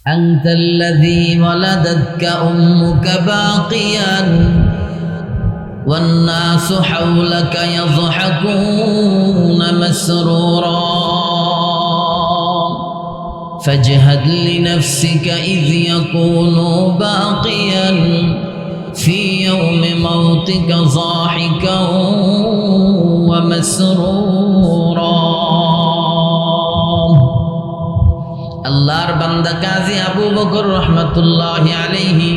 أنت الذي ولدتك أمك باقيا والناس حولك يضحكون مسرورا فاجهد لنفسك إذ يكون باقيا في يوم موتك ضاحكا ومسرورا আল্লাহর বান্দা কাজী আবু বকর রহমাতুল্লাহি আলাইহি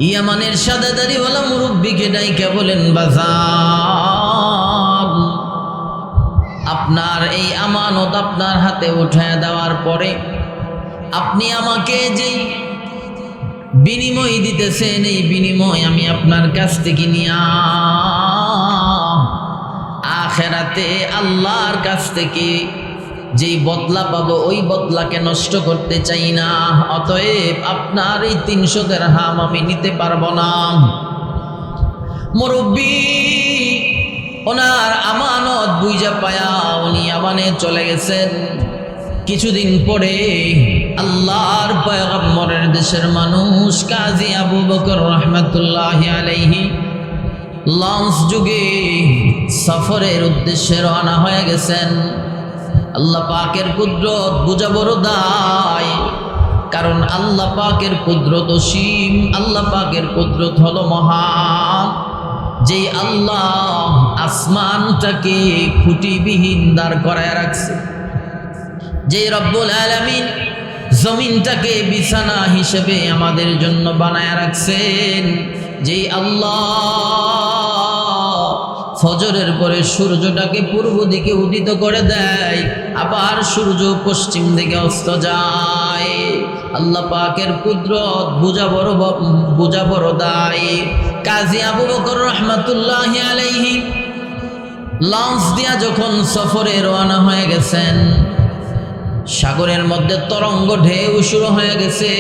ইয়ামানের সাদাদারিওয়ালা মুরব্বিকে ডাইকা বলেন, বাজার আপনার এই আমানত আপনার হাতে উঠায় দেওয়ার পরে আপনি আমাকে যে বিনিময় দিতেছেন, এই বিনিময় আমি আপনার কাছ থেকে নিয়া আখিরাতে আল্লাহর কাছ থেকে যেই বদলা পাবো ওই বদলাকে নষ্ট করতে চাই না। অতএব আপনার এই 300 দিরহাম আমি নিতে পারবো না। মুরব্বি ওনার আমানত বুঝা পায়া উনি আমানে চলে গেছেন। কিছুদিন পরে আল্লাহর পয়গম্বরের দেশের মানুষ কাজী আবু বকর রহমাতুল্লাহি আলাইহি লঞ্চ যুগে সফরের উদ্দেশ্যে রওনা হয়ে গেছেন। আল্লাহ পাকের কুদরত বুঝা বড় দায়, কারণ আল্লাহ পাকের কুদরত অসীম, আল্লাহ পাকের কুদরত হলো মহান। যেই আল্লাহ আসমানটাকে খুঁটিবিহীন দাঁড় করায় রাখছে, যেই রব্বুল আলামিন জমিনটাকে বিছানা হিসেবে আমাদের জন্য বানায় রাখছেন, যেই আল্লাহ ফজরের পরে সূর্যটাকে পূর্ব দিকে উদিত করে দেয়, আবার সূর্য পশ্চিম দিকে অস্ত যায়। আল্লাহ পাকের কুদরত বুঝা বড় দায়। কাজী আবু বকর রহমাতুল্লাহি আলাইহি লঞ্চ দিয়া যখন সফরে রওনা হয়ে গেছেন, সাগরের মধ্যে তরঙ্গ ঢেউ শুরু হয়ে গেছে।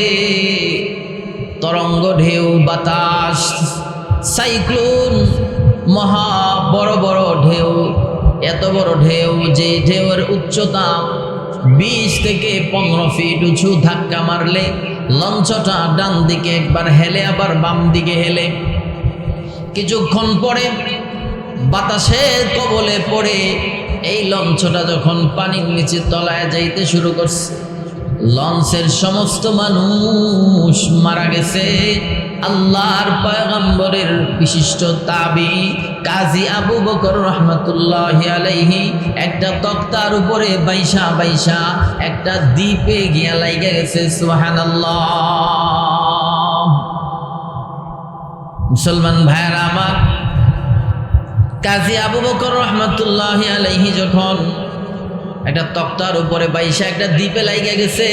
তরঙ্গ ঢেউ, বাতাস, সাইক্লোন, মহা বড় বড় ঢেউ, এত বড় ঢেউ যে ঢেউয়ের উচ্চতা 20 থেকে 15 ফিট উঁচু। ধাক্কা মারলে লঞ্চটা ডান দিকে একবার হেলে, আবার বাম দিকে হেলে। কিছুক্ষণ পরে বাতাসের কবলে পড়ে এই লঞ্চটা যখন পানির নিচে তলায় যাইতে শুরু করছে, লঞ্চের সমস্ত মানুষ মারা গেছে। আল্লাহর পয়গম্বরের বিশিষ্ট তাবি কাজী আবু বকর রহমাতুল্লাহি আলাইহি একটা তক্তার উপরে বাইসা বাইসা একটা দ্বীপে গিয়া লাইগা গেছে। সুবহানাল্লাহ। মুসলমান ভাইরা আমার, কাজী আবু বকর রহমাতুল্লাহি আলাইহি যখন একটা তক্তার উপরে বাইসা একটা দ্বীপে লাইগা গেছে,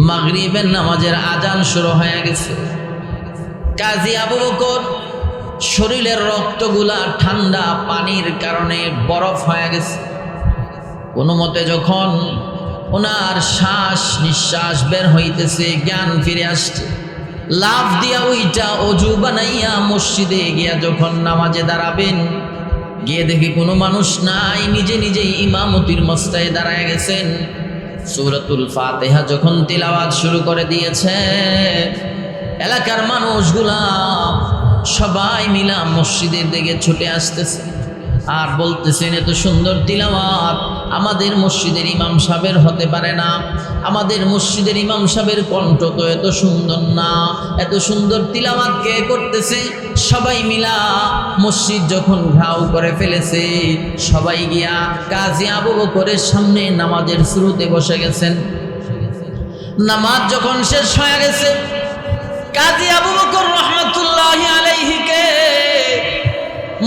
মাগরিবের নামাজের আজান শুরু হয়ে গেছে। কাজী আবু বকর শরীরের রক্তগুলা ঠান্ডা পানির কারণে বরফ হয়ে গেছে। কোনো মতে যখন ওনার শ্বাস নিঃশ্বাস বের হইতেছে, জ্ঞান ফিরে আসছে, লাফ দিয়া ওইটা অজু বানাইয়া মসজিদে গিয়া যখন নামাজে দাঁড়াবেন, গিয়ে দেখি কোনো মানুষ নাই, নিজে নিজেই ইমামতির মস্তায় দাঁড়ায় গেছেন। সূরাতুল ফাতিহা যখন তিলাওয়াত শুরু করে দিয়েছে, এলাকার মানুষগুলা সবাই মিলা মসজিদের দিকে ছুটে আসতেছে আর বলতেছেন, এত সুন্দর তিলাওয়াত আমাদের মসজিদের ইমাম সাহেবের হতে পারে না, আমাদের মসজিদের ইমাম সাহেবের কণ্ঠ তো এত সুন্দর না, এত সুন্দর তিলাওয়াত কে করতেছে? সবাই মিলা মসজিদ যখন ঘাউ করে ফেলেছে, সবাই গিয়া কাজী আবু বকরের সামনে নামাজের শুরুতে বসে গেছেন। নামাজ যখন শেষ হয়ে গেছে, কাজী আবু বকর রহমাতুল্লাহি আলাইহিকে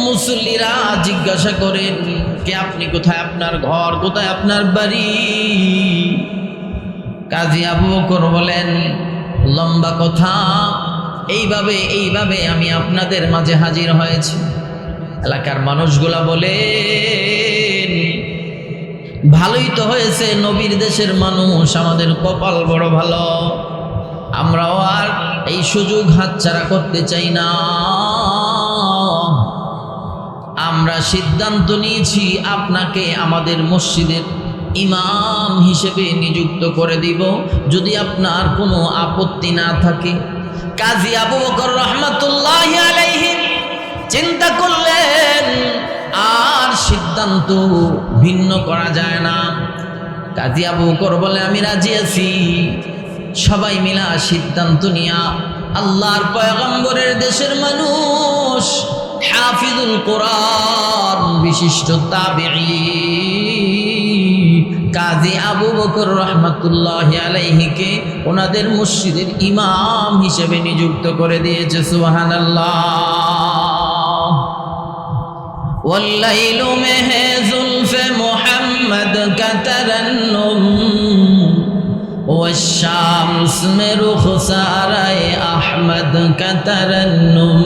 মুসল্লিরা জিজ্ঞাসা করেন, কে আপনি? কোথায় আপনার ঘর? কোথায় আপনার বাড়ি? কাজী আবু বকর বলেন, লম্বা কথা, এইভাবে আমি আপনাদের মাঝে হাজির হয়েছি। এলাকার মানুষগুলা বলেন, ভালোই তো হয়েছে, নবীর দেশের মানুষ, আমাদের কপাল বড় ভালো, আমরাও আর এই সুযোগ হাতছাড়া করতে চাই না। আমরা সিদ্ধান্ত নিয়েছি আপনাকে আমাদের মসজিদের ইমাম হিসেবে নিযুক্ত করে দিব যদি আপনার কোনো আপত্তি না থাকে। কাজী আবু বকর রহমাতুল্লাহি আলাইহি চিন্তা করলেন আর সিদ্ধান্ত ভিন্ন করা যায় না। কাজী আবু বকর বলে, আমি রাজি আছি। সবাই মিলা সিদ্ধান্ত নিয়া আল্লাহর পয়গম্বরের দেশের মানুষ হাফিজুল কোরআন বিশিষ্ট তাবেঈ কাজী আবু বকর রহমাতুল্লাহি আলাইহিকে ওনাদের মসজিদের ইমাম হিসেবে নিযুক্ত করে দিয়েছে। সুবহানাল্লাহ। ওয়াল্লাইলু মেহে জুলফে মুহাম্মদ কা তারান্নুম والشمس में रुखसाराए अहमद का तरन्नुम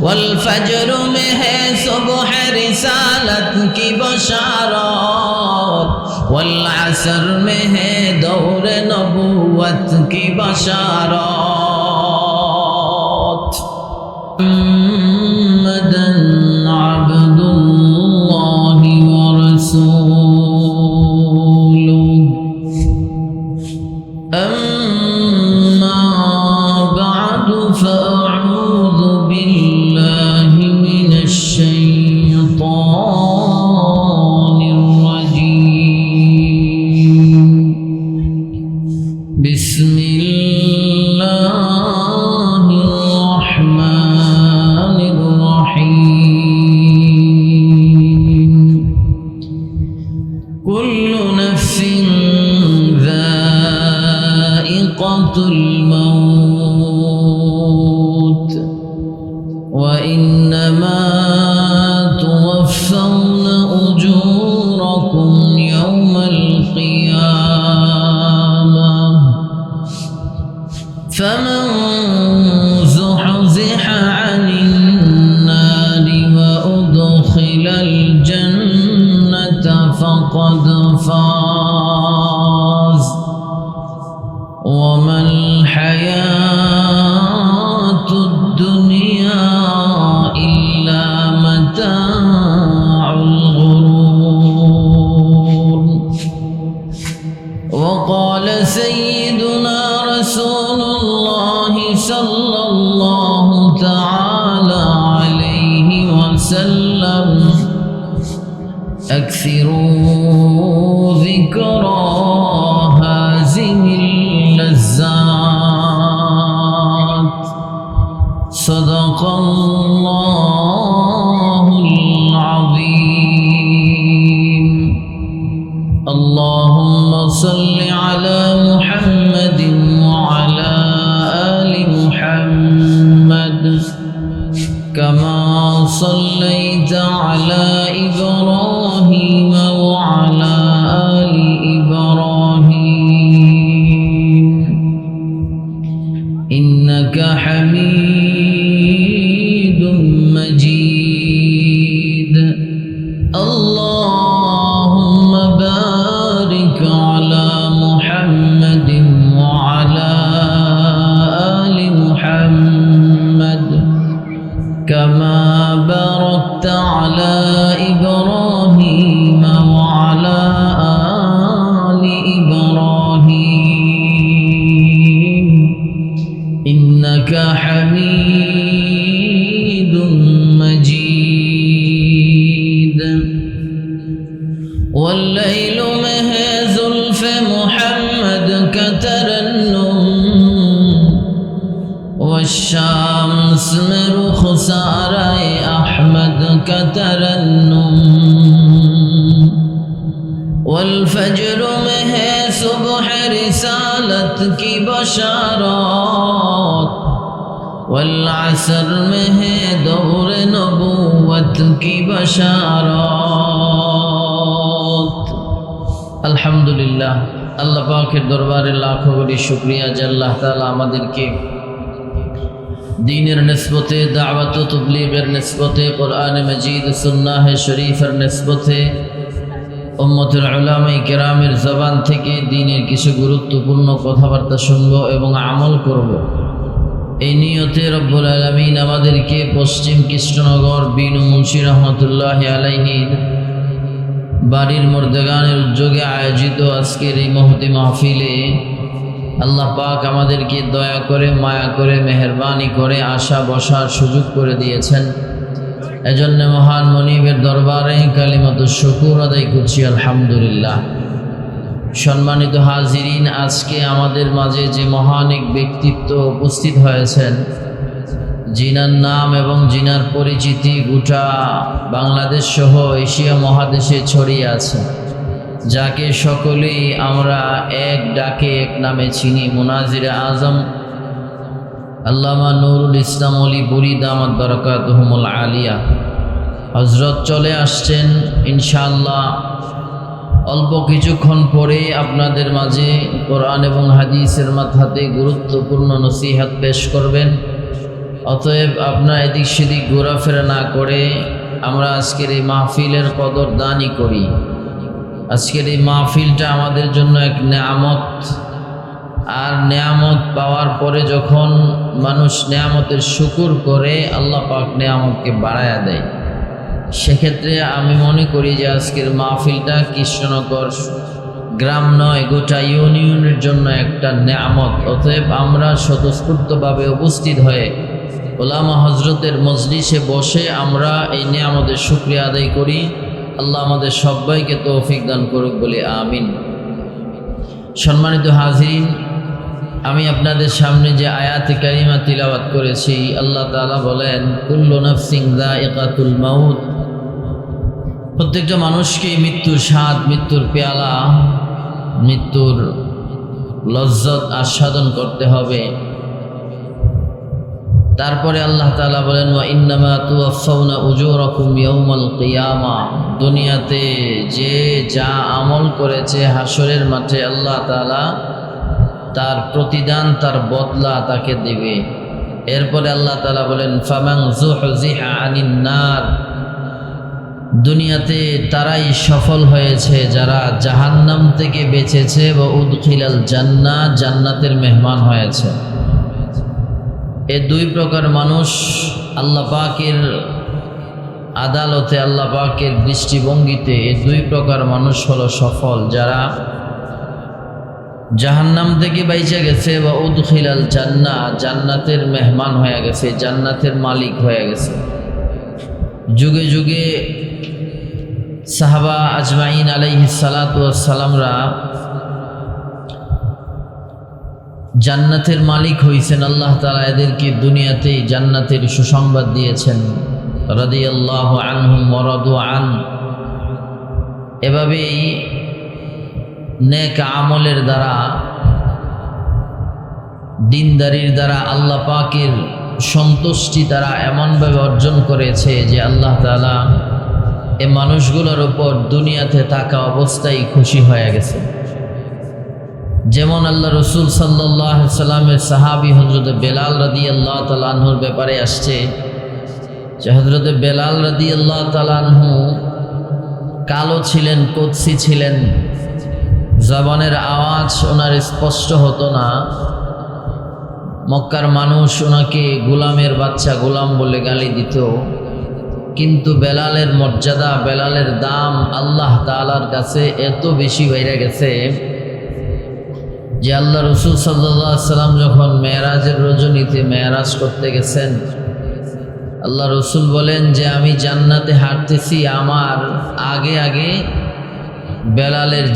والفجر में है सुबह रिसालत की बशारत والعصر में है दौर नबूवत की बशारत मुहम्मदन अब्दुल्लाहि व रसूलुहु أما بعد فأعوذ بالله من الشيطان الرجيم بسم الله الرحمن الرحيم كل نفس الموت وإنما توفون أجوركم يوم القيامة فمن زحزح عن النار وأدخل الجنة فقد فاز وما الحياة الدنيا إلا متاع الغرور وقال سيدنا رسول الله صلى الله تعالى عليه وسلم أكثروا ذكرى هذه اللذات صدق الله العظيم اللهم صل على محمد وعلى آل محمد كما صليت على إبراهيم وعلى آل إبراهيم إنك حميد مجيد اللهم بارك على محمد وعلى آل محمد كما باركت على إبراهيم وعلى آل إبراهيم إنك حميد مجيد والليل में है जुल्फ محمد का तरन्नुम والشمس में रुखसाराए अहमद का तरन्नुम والفجر में है सुबह रिसालत की बशारत والعصر में है दौर नबूवत की बशारत अल्हम्दुलिल्लाह আল্লাহ পাকের দরবারে লাখো কোটি শুকরিয়া যে আল্লাহ তাআলা আমাদেরকে দ্বীনের নিসবতে দাওয়াত ও তাবলীগের নিসবতে কোরআন মাজিদ সুন্নাহ শরীফের নিসবতে উম্মতের উলামায়ে কেরামের জবান থেকে দ্বীনের কিছু গুরুত্বপূর্ণ কথাবার্তা শুনবো এবং আমল করব এই নিয়তে রব্বুল আলামিন আমাদেরকে পশ্চিম কৃষ্ণনগর বিনু মুন্সি রহমতুল্লাহি আলাইহির বাড়ির মর্দেগানের উদ্যোগে আয়োজিত আজকের এই মহতি মাহফিলে আল্লাহ পাক আমাদেরকে দয়া করে মায়া করে মেহেরবানি করে আসা বসার সুযোগ করে দিয়েছেন। এজন্য মহান মনিবের দরবারে কালিমাতুশ শুকুর আদায় করছি আলহামদুলিল্লাহ। সম্মানিত হাজিরিন, আজকে আমাদের মাঝে যে মহান এক ব্যক্তিত্ব উপস্থিত হয়েছেন, জিনার নাম এবং জিনার পরিচিতি গোটা বাংলাদেশ সহ এশিয়া মহাদেশে ছড়িয়ে আছে, যাকে সকলেই আমরা এক ডাকে এক নামে চিনি, মুনাজিরে আজম আল্লামা নুরুল ইসলাম অলি বুরি দামাত বরকাতুহুমুল আলিয়া। হযরত চলে আসছেন, ইনশাআল্লাহ অল্প কিছুক্ষণ পরে আপনাদের মাঝে কোরআন এবং হাদিসের মাথাতে গুরুত্বপূর্ণ নসিহত পেশ করবেন। অতএব আপনার এদিক সেদিক ঘোরাফেরা না করে আমরা আজকের এই মাহফিলের কদরদানি করি। আজকের এই মাহফিলটা আমাদের জন্য এক নেয়ামত, আর নেয়ামত পাওয়ার পরে যখন মানুষ নেয়ামতের শুকর করে আল্লাহ পাক নেয়ামতকে বাড়ায়া দেয়। সেক্ষেত্রে আমি মনে করি যে আজকের মাহফিলটা কৃষ্ণনগর গ্রাম নয়, গোটা ইউনিয়নের জন্য একটা নেয়ামত। অতএব আমরা স্বতঃস্ফূর্তভাবে উপস্থিত হয়ে ওলামা হজরতের মজলিসে বসে আমরা এই নেয়ামতের শুকরিয়া আদায় করি। আল্লাহ আমাদের সবাইকে তৌফিক দান করুক বলে আমিন। সম্মানিত হাজিরিন, আমি আপনাদের সামনে যে আয়াতে কারিমা তিলাওয়াত করেছি, আল্লাহ তাআলা বলেন কুল্লু নাফসিন যায়িকাতুল মাউত, প্রত্যেকটা মানুষকে মৃত্যুর স্বাদ, মৃত্যুর পেয়ালা, মৃত্যুর লজ্জত আস্বাদন করতে হবে। তারপরে আল্লাহ তাআলা বলেন ওয়া ইন্নামা তুওয়াফাউনা উজুরাকুম ইয়াউমাল কিয়ামা, দুনিয়াতে যে যা আমল করেছে হাসরের মাঠে আল্লাহ তাআলা তার প্রতিদান, তার বদলা তাকে দেবে। এরপরে আল্লাহ তাআলা বলেন ফামান যুহজিহা আনিন নার, দুনিয়াতে তারাই সফল হয়েছে যারা জাহান্নাম থেকে বেঁচেছে, ওয়া উদখিলাল জান্নাহ, জান্নাতের মেহমান হয়েছে। এই দুই প্রকার মানুষ আল্লাহ পাকের আদালতে, আল্লাহ পাকের দৃষ্টিভঙ্গিতে এই দুই প্রকার মানুষ হলো সফল, যারা জাহান্নাম থেকে বাইচা গেছে, বা উদখিলাল জান্নাহ, জান্নাতের মেহমান হয়ে গেছে, জান্নাতের মালিক হয়ে গেছে। যুগে যুগে সাহাবা আজমাইন আলাইহিস সালাতু ওয়াস সালামরা জান্নাতের মালিক হইছেন। আল্লাহ তাআলা এদেরকে দুনিয়াতেই জান্নাতের সুসংবাদ দিয়েছেন। রাদিয়াল্লাহু আনহুম ওয়া রাদু আন। এভাবেই নেক আমলের দ্বারা, দিনদারির দ্বারা আল্লাহ পাকের সন্তুষ্টি তারা এমনভাবে অর্জন করেছে যে আল্লাহ তাআলা এ মানুষগুলোর উপর দুনিয়াতে থাকা অবস্থায় খুশি হয়ে গেছে। যেমন আল্লাহ রসুল সাল্লাল্লাহু আলাইহি সাল্লামের সাহাবী হযরত বেলাল রাদিয়াল্লাহু তাআলা আনহুর ব্যাপারে আসছে যে হযরত বেলাল রাদিয়াল্লাহু তাআলা আনহু কালো ছিলেন, কুৎসি ছিলেন, জবানের আওয়াজ ওনার স্পষ্ট হতো না। মক্কার মানুষ ওনাকে গোলামের বাচ্চা, গোলাম বলে গালি দিত। কিন্তু বেলালের মর্যাদা, বেলালের দাম আল্লাহ তাআলার কাছে এত বেশি বেড়ে গেছে যে আল্লাহ রসুল সাল্লাল্লাহু আলাইহি সাল্লাম যখন মেরাজের রজনীতে মেরাজ করতে গেছেন, আল্লাহ রসুল বলেন যে আমি জান্নাতে হাঁটতেছি, আমার আগে আগে বেলালের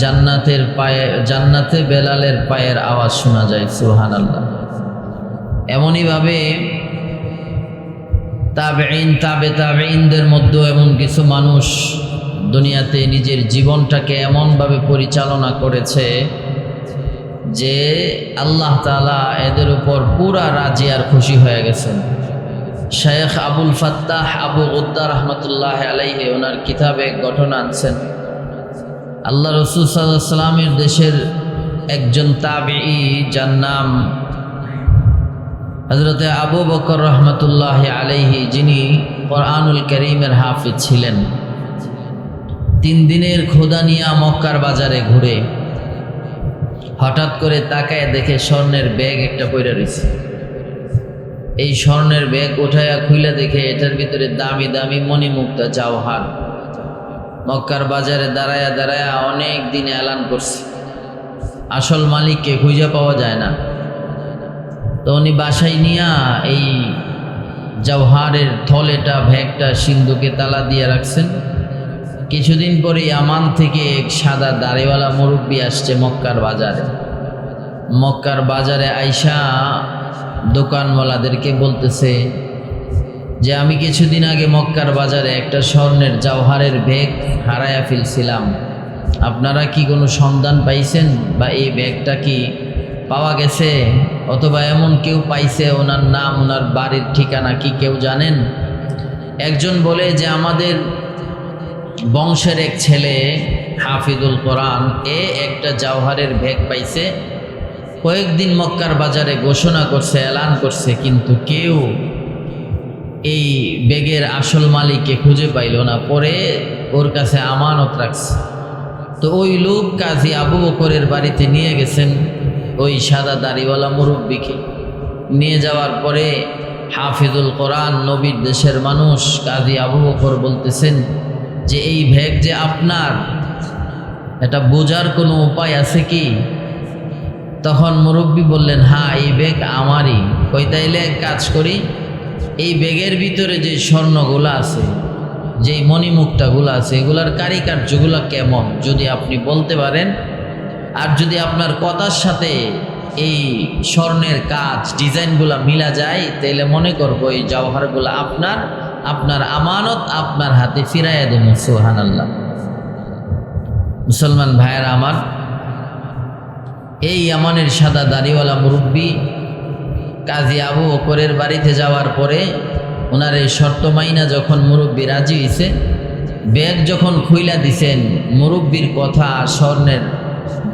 জান্নাতে বেলালের পায়ের আওয়াজ শোনা যায়। সুবহানাল্লাহ। এমনইভাবে তাবেঈনদের মধ্যে এমন কিছু মানুষ দুনিয়াতে নিজের জীবনটাকে এমনভাবে পরিচালনা করেছে যে আল্লাহ তাআলা এদের উপর পুরা রাজি আর খুশি হয়ে গেছেন। শেখ আবুল ফাত্তাহ আবু গুদ্দা রহমতুল্লাহ আলাইহি ওনার কিতাবে ঘটনা আনছেন। আল্লাহ রসুল সাল্লাল্লাহু আলাইহি সাল্লামের দেশের একজন তাবেঈ, যার নাম হযরত আবু বকর রহমতুল্লাহ আলাইহি, যিনি কোরআনুল কারীমের হাফিজ ছিলেন। 3 দিনের ক্ষুধা নিয়ে মক্কার বাজারে ঘুরে হঠাৎ করে তাকায় দেখে স্বর্ণের ব্যাগ একটা পড়ে রয়েছে। এই স্বর্ণের ব্যাগ উঠায়া খুলে দেখে এটার ভিতরে দামি দামি মণিমুক্তা জাওহার, মক্কার বাজারে দাঁড়ায়া দাঁড়ায়া অনেক দিন এলান করছে, আসল মালিককে খুঁজে পাওয়া যায় না। তো উনি বাসায় নিয়া এই জওহারের থলেটা ভ্যাগটা সিন্ধুকে তালা দিয়ে রাখছেন। কিছুদিন পরে আমান থেকে এক সাদা দাড়িওয়ালা মুরব্বী আসছে মক্কার বাজারে। মক্কার বাজারে আইসা দোকানওয়ালাদেরকে বলতেছে যে আমি কিছুদিন আগে মক্কার বাজারে একটা স্বর্ণের জওহারের ভ্যাগ হারায়া ফেলছিলাম, আপনারা কি কোনো সন্ধান পাইছেন বা এই ব্যাগটা কি পাওয়া গেছে, অথবা এমন কেউ পাইছে, ওনার নাম ওনার বাড়ির ঠিকানা কি কেউ জানেন? একজন বলে যে আমাদের বংশের এক ছেলে হাফিজুল কোরআন একটা জওহারের ভ্যাগ পাইছে, কয়েকদিন মক্কার বাজারে ঘোষণা করছে, এলান করছে, কিন্তু কেউ এই ব্যাগের আসল মালিককে খুঁজে পাইল না, পরে ওর কাছে আমানত রাখছে। তো ওই লোক কাজী আবু বকরের বাড়িতে নিয়ে গেছেন ওই সাদা দাড়িওয়ালা মুরব্বীকে। নিয়ে যাওয়ার পরে হাফিজুল কোরআন, নবীর দেশের মানুষ, কাজী আবু বকর বলতেছেন যে এই ভ্যাগ যে আপনার, এটা বোঝার কোনো উপায় আছে কি? তখন মুরব্বী বললেন, হ্যাঁ এই ব্যাগ আমারই। কই তাইলে এক কাজ করি, এই ব্যাগের ভিতরে যে স্বর্ণগুলো আছে, যেই মণিমুক্তাগুলো আছে, এগুলার কারিকার্যগুলো কেমন যদি আপনি বলতে পারেন, আর যদি আপনার কথার সাথে এই স্বর্ণের কাজ ডিজাইনগুলো মিলা যায়, তাহলে মনে করবো এই জওহারগুলো আপনার, আপনার আমানত আপনার হাতে ফিরাইয়া দেব। সুবহানাল্লাহ। মুসলমান ভাইয়েরা আমার, এই ইয়ামানের সাদা দাড়িওয়ালা মুরব্বী কাজী আবু বকরের বাড়িতে যাওয়ার পরে ওনার এই শর্ত মাইনা যখন মুরব্বী রাজি হয়েছে, ব্যাগ যখন খুইলা দিছেন, মুরব্বীর কথা স্বর্ণের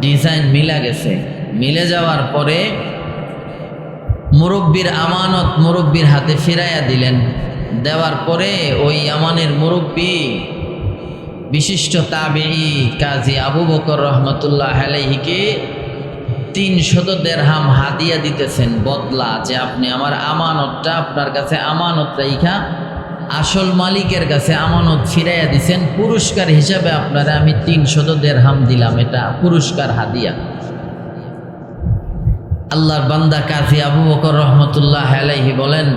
ডিজাইন মিলা গেছে। মিলে যাওয়ার পরে মুরব্বীর আমানত মুরব্বীর হাতে ফিরাইয়া দিলেন। দেওয়ার পরে ওই ইয়ামানের মুরব্বী বিশিষ্ট তাবেঈ কাজী আবু বকর রহমতুল্লাহ আলাইহিকে 300 দিরহাম হাদিয়া দিতেছেন বদলা, যে আপনি আমার আমানতটা, আপনার কাছে আমানত রাইখা আসল মালিকের কাছে আমানত ফিরাইয়া দিছেন, পুরস্কার হিসাবে আপনারা আমি 300 দিরহাম দিলাম, এটা পুরস্কার হাদিয়া। আল্লাহর বান্দা কাজী আবু বকর রহমতুল্লাহ আলাইহি বলেন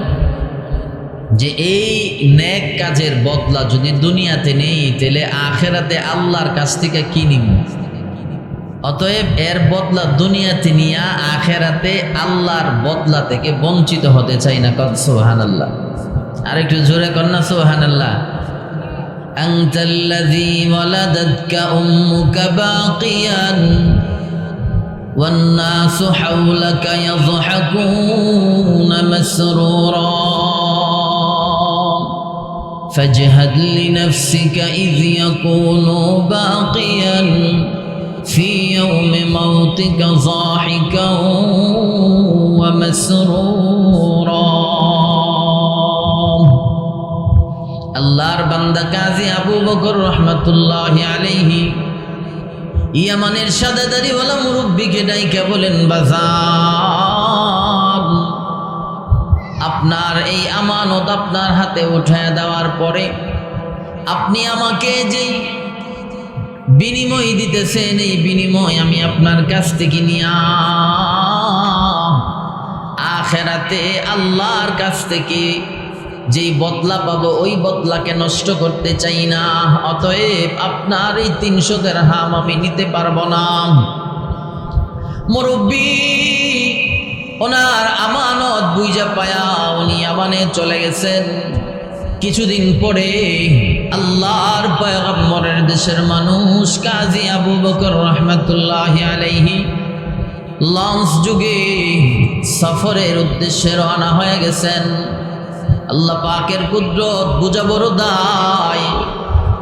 যে এই নেক কাজের বদলা যদি দুনিয়াতে নেই, তাহলে আখেরাতে আল্লাহর কাছ থেকে কি নিব? অতএব এর বদলা দুনিয়াতে নিয়া আখেরাতে আল্লাহর বদলা থেকে বঞ্চিত হতে চাই না। কত সুবহানাল্লাহ। আর একটু জোরে কর না সুবহানাল্লাহ। আনতাল্লাযী ওয়ালাদাতকা উম্মুকা বাকিয়ান ওয়ান নাসু হাওলাকা ইয়াযহাকুনা মাসরুরা ফাজহাদ লিনাফসিকা ইয ইয়াকুনু বাকিয়ান في يوم موتك ضاحكا ومسرورا। আল্লাহর বান্দা কাজী আবু বকর রহমাতুল্লাহি আলাইহি ইয়ামানের সাদা দাড়িওয়ালা মুরব্বীকে ডাইকা বলেন, বাজার আপনার এই আমানত আপনার হাতে উঠায় দেওয়ার পরে আপনি আমাকে যেই বিনিময় দিতেছেন, এই বিনিময় আমি আপনার কাছ থেকে নিয়া আখেরাতে আল্লাহর কাছ থেকে যেই বদলা পাবো, ওই বদলাকে নষ্ট করতে চাই না। অতএব আপনার এই 300 দিরহাম আমি নিতে পারবো না। মুরব্বী ওনার আমানত বুঝা পায়া উনি ইয়ামানে চলে গেছেন। কিছুদিন পরে আল্লাহর পয়গম্বরের দেশের মানুষ কাজী আবু বকর রহমতুল্লাহি আলাইহি লঞ্চ যুগে সফরের উদ্দেশ্যে রওনা হয়ে গেছেন। আল্লাহ পাকের কুদরত বুঝা বড় দায়,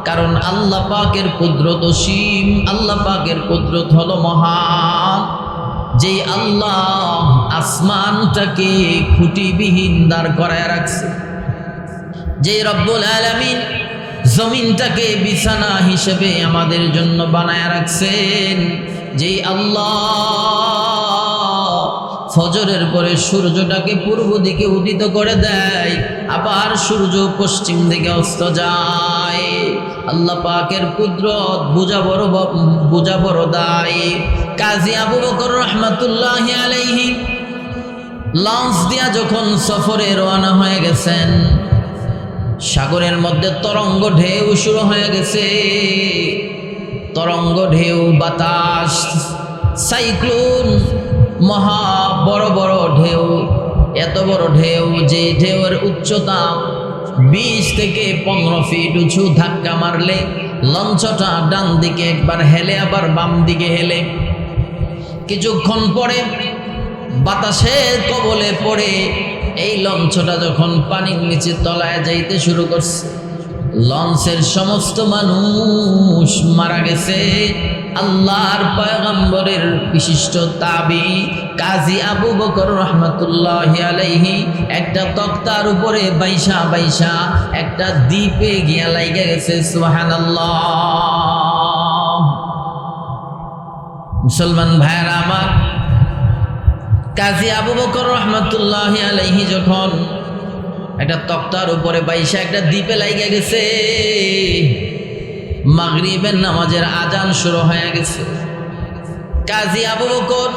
কারণ আল্লাহ পাকের কুদরত অসীম, আল্লাহ পাকের কুদরত হলো মহান। যেই আল্লাহ আসমানটাকে খুঁটিবিহীন দাঁড় করায় রাখছে, যে রব্বুল আলামিন জমিনটাকে বিছানা হিসেবে আমাদের জন্য বানায় রাখছেন, যেই আল্লাহ ফজরের পরে সূর্যটাকে পূর্ব দিকে উদিত করে দেয়, আবার সূর্য পশ্চিম দিকে অস্ত যায়, আল্লাহ পাকের কুদরত বুঝা বড় দায়। কাজী আবু বকর রহমাতুল্লাহি আলাইহি লঞ্চ দিয়া যখন সফরে রওনা হয়ে গেছেন, সাগরের মধ্যে তরঙ্গ ঢেউ শুরু হয়ে গেছে। তরঙ্গ ঢেউ, বাতাস, সাইক্লোন, মহা বড় বড় ঢেউ। এত বড় ঢেউ যে ঢেউয়ের উচ্চতা 20 থেকে 15 ফিট উঁচু। ধাক্কা মারলে লঞ্চটা ডান দিকে একবার হেলে, আবার বাম দিকে হেলে। কিছুক্ষণ পরে বাতাসের কবলে পড়ে এই লঞ্চটা যখন পানির নিচে তলায় যাইতে শুরু করছে, লঞ্চের সমস্ত মানুষ মারা গেছে। আল্লাহর পয়গম্বরের বিশিষ্ট তাবি কাজী আবু বকর রহমাতুল্লাহি আলাইহি একটা তক্তার উপরে বাইসা বাইসা একটা দ্বীপে গিয়া লাইগা গেছে। সুবহানাল্লাহ। মুসলমান ভাইরা আমার, কাজী আবু বকর রহমাতুল্লাহি আলাইহি যখন একটা তক্তার উপরে বাইসা একটা দ্বীপে লাইগা গেছে, মাগরিবের নামাজের আজান শুরু হয়ে গেছে। কাজী আবু বকর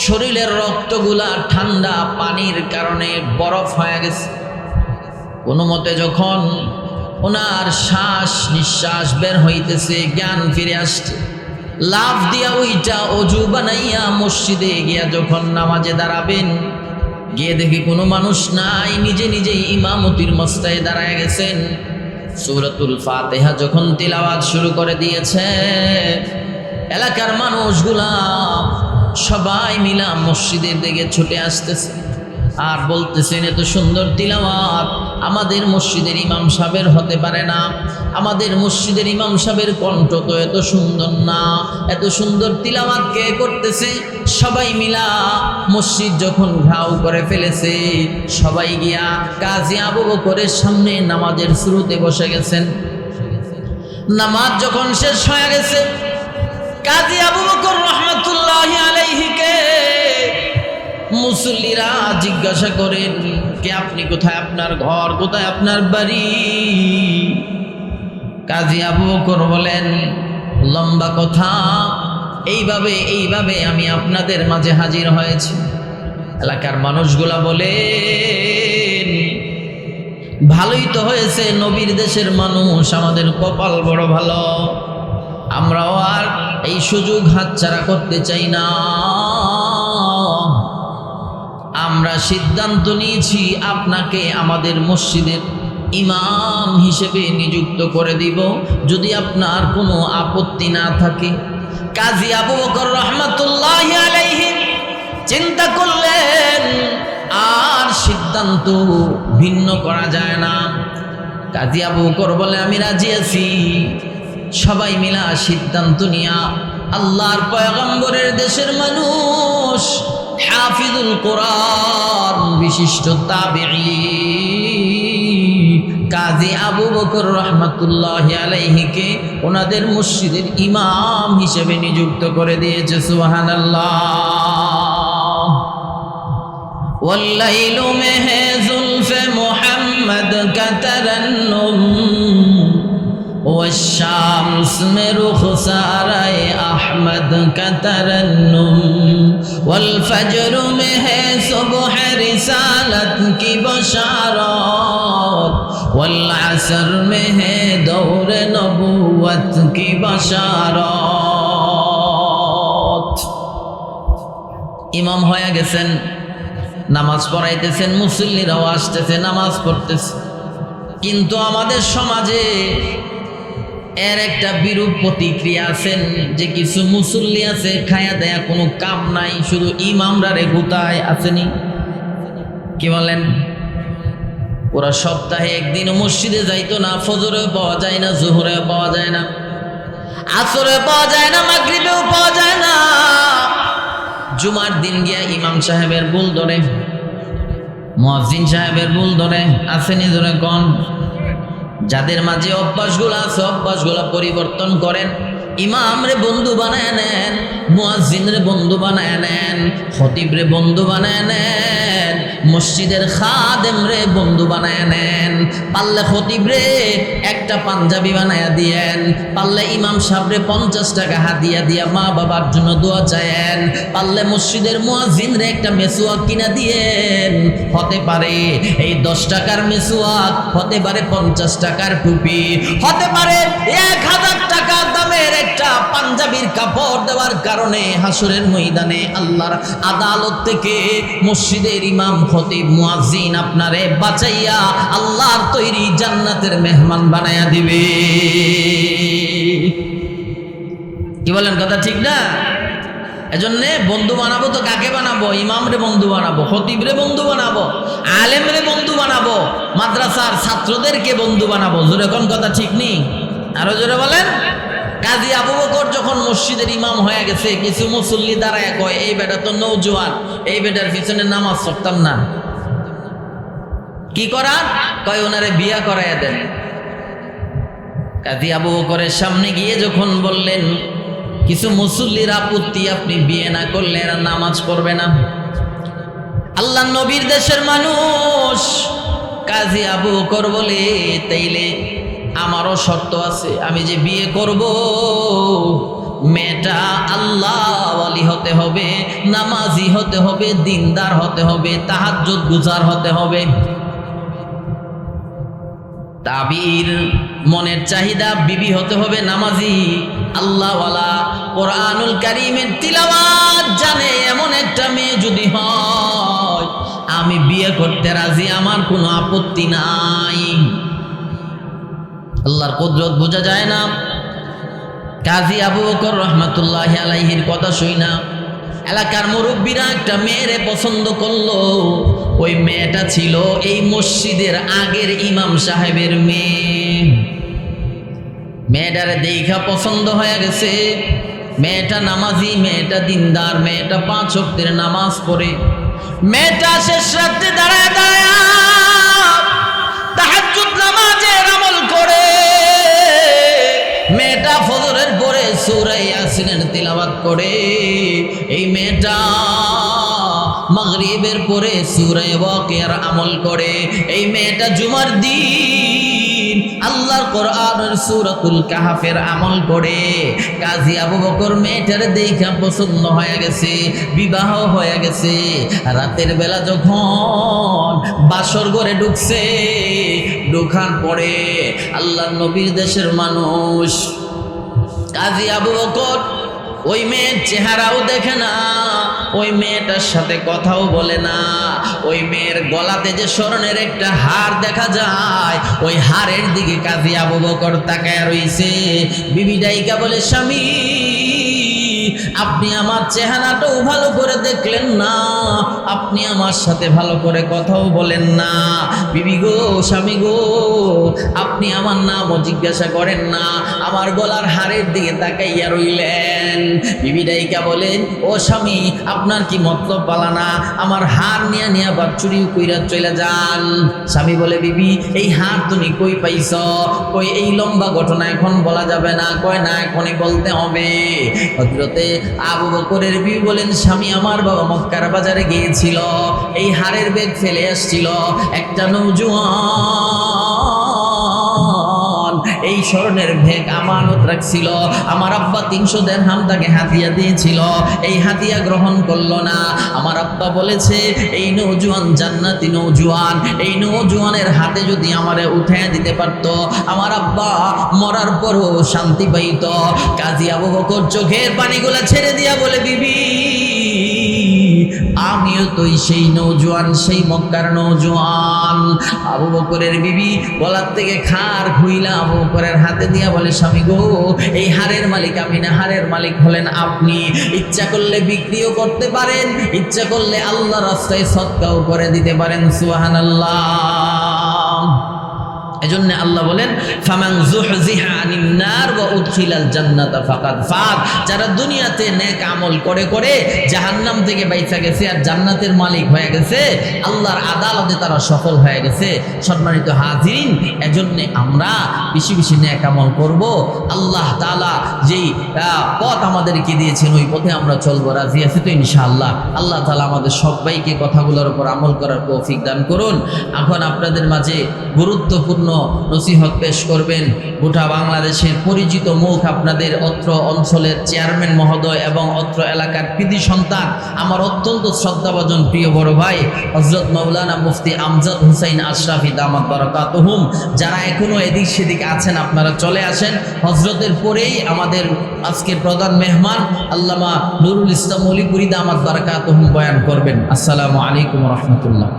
শরীরের রক্তগুলা ঠান্ডা পানির কারণে বরফ হয়ে গেছে। কোনো মতে যখন ওনার শ্বাস নিঃশ্বাস বের হইতেছে, জ্ঞান ফিরে আসছে, লাফ দিয়া ওইটা অজু বানাইয়া মসজিদে গিয়া যখন নামাজে দাঁড়াবেন, গিয়ে দেখি কোনো মানুষ নাই, নিজে নিজেই ইমামতির মস্তায় দাঁড়ায় গেছেন। সূরাতুল ফাতিহা যখন তিলাওয়াত শুরু করে দিয়েছে, এলাকার মানুষগুলা সবাই মিলা মসজিদের দিকে ছুটে আসতেছে আর বলতেছেন, এত সুন্দর তিলাওয়াত আমাদের মসজিদের ইমাম সাহেবের হতে পারে না, আমাদের মসজিদের ইমাম সাহেবের কণ্ঠ তো এত সুন্দর না, এত সুন্দর তিলাওয়াত কে করতেছে? সবাই মিলা মসজিদ যখন ঘাউ করে ফেলেছে, সবাই গিয়া কাজী আবু বকরের সামনে নামাজের শুরুতে বসে গেছেন। নামাজ যখন শেষ হয়ে গেছে, কাজী আবু বকর রহমাতুল্লাহি আলাইহিকে মুসল্লিরা জিজ্ঞাসা করেন, কে আপনি? কোথায় আপনার ঘর? কোথায় আপনার বাড়ি? কাজী আবু বকর বলেন, লম্বা কথা, এইভাবে আমি আপনাদের মাঝে হাজির হয়েছি। এলাকার মানুষগুলা বলেন, ভালোই তো হয়েছে, নবীর দেশের মানুষ, আমাদের কপাল বড় ভালো, আমরাও আর এই সুযোগ হাতছাড়া করতে চাই না। আমরা সিদ্ধান্ত নিয়েছি আপনাকে আমাদের মসজিদের ইমাম হিসেবে নিযুক্ত করে দিব, যদি আপনার কোনো আপত্তি না থাকে। কাজী আবু বকর রহমাতুল্লাহি আলাইহি চিন্তা করলেন, আর সিদ্ধান্ত ভিন্ন করা যায় না। কাজী আবু বকর বলে, আমি রাজি আছি। সবাই মিলা সিদ্ধান্ত নিয়া আল্লাহর পয়গম্বরের দেশের মানুষ, হাফিজুল কোরআন বিশিষ্ট তাবেঈ কাজী আবু বকর রহমাতুল্লাহি আলাইহিকে ওনাদের মসজিদের ইমাম হিসেবে নিযুক্ত করে দিয়েছে। সুবহানাল্লাহ। ওয়াল্লাইলু মে হে জুলফে মুহাম্মদ কা তারান্নুম, والشمس में रुखसारे अहमद का तरन्नुम, والفجر में है सुबह रिसालत की बशारत, والعصر में है दौर नबूवत की बशारत। ইমাম হয়ে গেছেন, নামাজ পড়াইতেছেন, মুসল্লিরাও আসতেছে, নামাজ পড়তেছে। কিন্তু আমাদের সমাজে এর একটা বিরূপ প্রতিক্রিয়া আছেন, যে কিছু মুসল্লি আছে খায়া দেয়া কোনো কাম নাই, শুধু ইমামরা রে গুতায়। আসেনি? কি বলেন? ওরা সপ্তাহে একদিনও মসজিদে যাইতো না, ফজরেও পাওয়া যায় না, জোহরেও পাওয়া যায় না, আসরেও পাওয়া যায় না, মাগরিবেও পাওয়া যায় না। জুমার দিন গিয়া ইমাম সাহেবের ভুল ধরে, মুয়াজ্জিন সাহেবের ভুল ধরে। আসেনি? ধরে কোন যাদের মাঝে অভ্যাসগুলো আছে, অভ্যাসগুলো পরিবর্তন করেন। ইমাম রে বন্ধু বানায় নেন, মুয়াজ্জিন রে বন্ধু বানায় নেন, খতিব রে বন্ধু বানায় নেন, মসজিদের খাদেম রে বন্ধু বানায় নেন, পারলে খতিব রে একটা পাঞ্জাবি বানায়া দিয়েন, পারলে ইমাম সাহেবরে 50 টাকা হাদিয়া দিয়া মা বাবার জন্য দোয়া চায়েন, পারলে মসজিদের মুয়াজ্জিন রে একটা মেসওয়াক কিনা দিয়েন। হতে পারে এই 10 টাকার মেসওয়াক, হতে পারে 50 টাকার টুপি, হতে পারে 1000 টাকা দামের একটা পাঞ্জাবির কাপড় দেওয়ার কারণে হাসরের ময়দানে আল্লাহর আদালত থেকে মসজিদের ইমাম খতিব মুয়াজ্জিন আপনারে বাঁচাইয়া আল্লাহর তৈরি জান্নাতের মেহমান বানায়া দিবে। কি বলেন, কথা ঠিক না? এজন্যে বন্ধু বানাবো তো কাকে বানাবো? ইমামরে বন্ধু বানাবো, খতিবরে বন্ধু বানাবো, আলেমরে বন্ধু বানাবো, মাদ্রাসার ছাত্রদেরকে বন্ধু বানাবো। জোরে কোন কথা ঠিক নেই? আরো জোরে বলেন। কাজী আবু বকর যখন মসজিদের ইমাম হয়ে গেছে, কিছু মুসল্লি দাঁড়ায় কয় এই বেটা তো নৌজওয়ান, এই বেটার পিছনে নামাজ পড়তাম না। কি করার? কয় ওনারে বিয়া করাইয়া দেন। কাজী আবু বকরের সামনে গিয়ে যখন বললেন, কিছু মুসল্লির আপত্তি, আপনি বিয়ে না করলে এরা নামাজ পড়বে না। আল্লাহ নবীর দেশের মানুষ। কাজী আবু বকর বলে, তাইলে আমারও শর্ত আছে, আমি যে বিয়ে করব মেয়েটা আল্লাহ ওয়ালি হতে হবে, নামাজি হতে হবে, দিনদার হতে হবে, তাহাজ্জুদ গুজার হতে হবে। তাবির মনের চাহিদা, বিবি হতে হবে নামাজি, আল্লাহওয়ালা, কোরআনুল কারীমের তিলাওয়াত জানে এমন একটা মেয়ে যদি হয়, আমি বিয়ে করতে রাজি, আমার কোনো আপত্তি নাই। আল্লাহর কুদরত বোঝা যায় না। কাজী আবু বকর রহমাতুল্লাহি আলাইহির কথা শুইনা এলাকার মুরব্বীরা একটা মেয়েরে পছন্দ করলো। ওই মেয়েটা ছিল এই মসজিদের আগের ইমাম সাহেবের মেয়ে। মেয়েটারে দেখা পছন্দ হয়ে গেছে। মেয়েটা নামাজি, মেয়েটা দিনদার, মেয়েটা 5 ওয়াক্তের নামাজ পড়ে। মেয়েটা শেষ রাতে দাঁড়ায় দাঁড়ায় তাহাজ্জুদ নামাজের আমল করে। মেয়েটা ফজরের পরে সূরা ইয়াসিনের তিলাওয়াত করে। এই মেয়েটা মাগরিবের পরে সূরা ওয়াকিয়ার আমল করে। এই মেয়েটা জুমার দিন আল্লাহর কোরআনের সূরাতুল কাহফের আমল করে। কাজী আবু বকর মেয়েটার দেখা পছন্দ হয়ে গেছে, বিবাহ হয়ে গেছে। রাতের বেলা যখন বাসর ঘরে ঢুকছে, ঢোকার পরে আল্লাহর নবীর দেশের মানুষ কাজী আবু বকর ওই মেয়ের চেহারাও দেখে না, ওই মেয়েটার সাথে কথাও বলে না। ওই মেয়ের গলাতে যে স্বর্ণের একটা হার দেখা যায়, ওই হারের দিকে কাজী আবু বকর তাকায় রইছে। বিবি ডাইকা বলে, স্বামী আপনি আমার চেহারাটাও ভালো করে দেখলেন না, আপনি আমার সাথে ভালো করে কথাও বলেন না। বিবি গো, স্বামী গো, আপনি আমার নামও জিজ্ঞাসা করেন না, আমার গলার হারের দিকে তাকাইয়া রইলেন। বিবি ডাইকা বলেন, ও স্বামী আপনার কি মতলব পালানা, আমার হার নিয়ে নিয়ে আবার চুরি কইরা চলে যান। স্বামী বলে, বিবি এই হার তুমি কই পাইছ? কই এই লম্বা ঘটনা এখন বলা যাবে না। কয় না, এখনই বলতে হবে। হযরতে আবু বকরের বিবি বলেন, স্বামী আমার বাবা মক্কার বাজারে গিয়েছিল, এই হারের ব্যাগ ফেলে আসছিল। একটা নওজোয়ান এই স্বর্ণের ব্যাগ আমানত রাখছিল। আমার আব্বা 300 দিরহাম তাকে হাদিয়া দিয়েছিল, এই হাদিয়া গ্রহণ করলো না। আমার আব্বা বলেছে, এই নওজোয়ান জান্নাতি নওজোয়ান, এই নওজোয়ানের হাতে যদি আমারে উঠায় দিতে পারতো, আমার আব্বা মরার পরও শান্তি পাইত। কাজী আবু বকর চোখের পানিগুলা ছেড়ে দিয়া বলে, বিবি আমিও তো সেই নওজোয়ান, সেই মক্কার নওজোয়ান। আবু বকরের বিবি গলার থেকে খার খুইলা আবু বকরের হাতে দিয়া বলে, স্বামী গো এই হারের মালিক আমি না, হারের মালিক হলেন আপনি। ইচ্ছা করলে বিক্রিও করতে পারেন, ইচ্ছা করলে আল্লাহ রাস্তায় সদকাও করে দিতে পারেন। সুবহানাল্লাহ। এজন্য আল্লাহ বলেন ফামান যুহজিহা আনিন নার ওয়া উদখিলাল জান্নাতা ফাকাদ ফাজ। যারা দুনিয়াতে নেক আমল করে করে জাহান্নাম থেকে বাইচা গেছে আর জান্নাতের মালিক হয়ে গেছে, আল্লাহর আদালতে তারা সফল হয়ে গেছে। সম্মানিত হাজিরিন, এজন্য আমরা বেশি বেশি নেক আমল করব। আল্লাহ তাআলা যেই পথ আমাদেরকে দিয়েছেন ওই পথে আমরা চলবো। রাজি আছি তো ইনশাআল্লাহ? আল্লাহ তাআলা আমাদের সবাইকে কথাগুলোর উপর আমল করার তৌফিক দান করুন। এখন আপনাদের মাঝে গুরুত্বপূর্ণ নসিহত পেশ করবেন গোটা বাংলাদেশের পরিচিত মুখ, আপনাদের অত্র অঞ্চলের চেয়ারম্যান মহোদয় এবং অত্র এলাকার কৃতি সন্তান, আমার অত্যন্ত শ্রদ্ধাভাজন প্রিয় বড় ভাই হযরত মাওলানা মুফতি আমজাদ হুসাইন আশরাফি দামাত বারাকাতুহুম। যারা এখনো এদিক সেদিক আছেন আপনারা চলে আসেন। হযরতের পরেই আমাদের আজকের প্রধান মেহমান আল্লামা নুরুল ইসলাম অলিপুরি দামাত বারাকাতুহুম বয়ান করবেন। আসসালামু আলাইকুম ওয়া রাহমাতুল্লাহ।